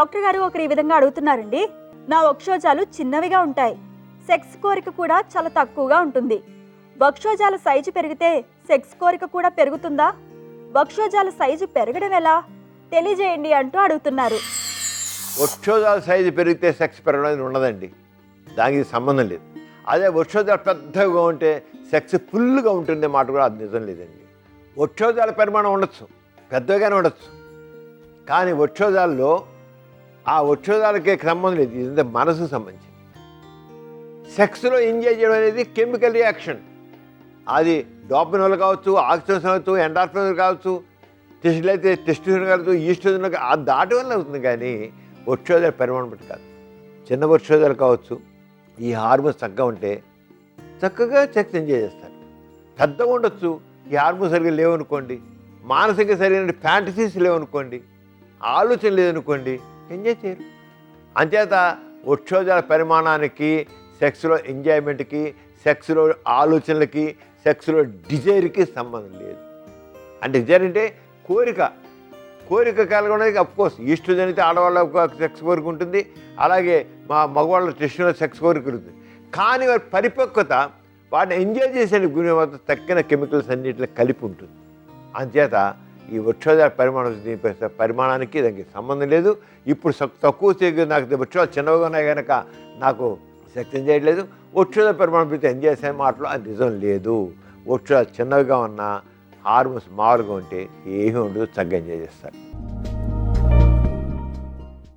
Doctor గారు ఒకరు ఈ విధంగా అడుగుతున్నారండి. నా వక్షోజాలు చిన్నవిగా ఉంటాయి, సెక్స్ కోరిక కూడా చాలా తక్కువగా ఉంటుంది. వక్షోజాల సైజు పెరిగితే సెక్స్ కోరిక కూడా పెరుగుతుందా? వక్షోజాల సైజు పెరగడం ఎలా తెలియజేయండి అంటూ అడుగుతున్నారు. వక్షోజాల సైజు పెరిగితే సెక్స్ పెరగడం ఉండదండి, దానికి సంబంధం లేదు. అదే వక్షోజాలు పెద్దగా ఉంటే సెక్స్ ఫుల్గా ఉంటుంది మాట కూడా అది నిజం లేదండి. వక్షోజాల పరిమాణం ఉండొచ్చు, పెద్దగానే ఉండొచ్చు, కానీ వక్షోజాల్లో ఆ వక్షోజాలకే సంబంధం లేదు. ఇది మనసుకు సంబంధించి. సెక్స్లో ఎంజాయ్ చేయడం అనేది కెమికల్ రియాక్షన్. అది డోపమిన్ వల్ల కావచ్చు, ఆక్సిజన్ కావచ్చు, ఎండార్ఫిన్ కావచ్చు, టెస్టులు అయితే టెస్టిస్టెరోన్ కావచ్చు, ఈస్ట్రోజన్ దాటి వల్ల అవుతుంది, కానీ వక్షోజాల పరిమాణం బట్టి కాదు. చిన్న వక్షోజాలు కావచ్చు, ఈ హార్మోన్స్ చక్కగా ఉంటే చక్కగా సెక్స్ ఎంజాయ్ చేస్తారు. పెద్దగా ఉండొచ్చు, ఈ హార్మోన్స్ సరిగ్గా లేవనుకోండి, మానసిక సరైన ఫ్యాంటసీస్ లేవనుకోండి, ఆలోచన లేదనుకోండి, ఎంజాయ్ చేయరు. అంచేత వక్షోజాల పరిమాణానికి, సెక్స్లో ఎంజాయ్మెంట్కి, సెక్స్లో ఆలోచనలకి, సెక్స్లో డిజైర్కి సంబంధం లేదు. అంటే డిజైర్ అంటే కోరిక కలగడానికి అఫ్కోర్స్ ఈస్ట్రోజన్ అయితే ఆడవాళ్ళ సెక్స్ కోరిక ఉంటుంది, అలాగే మగవాళ్ళ టెస్టులో సెక్స్ కోరిక ఉంటుంది. కానీ వారి పరిపక్వత వాటిని ఎంజాయ్ చేసే గురి మాత్రం తక్కిన కెమికల్స్ అన్నింటిలో కలిపి ఉంటుంది. అంచేత ఈ వక్షోజాల పరిమాణానికి దానికి సంబంధం లేదు. ఇప్పుడు తక్కువ సేపు నాకు వక్షోజాలు చిన్నవిగా ఉన్నాయి కనుక నాకు సెక్స్ ఎంజాయ్ చేయట్లేదు, వక్షోజాల పరిమాణం పెడితే ఎంజాయ్ చేసే మాటలు అది నిజం లేదు. వక్షోజాలు చిన్నవిగా ఉన్నా హార్మోన్స్ మామూలుగా ఉంటే ఏమీ ఉండదు, చక్కగా ఎంజాయ్ చేస్తారు.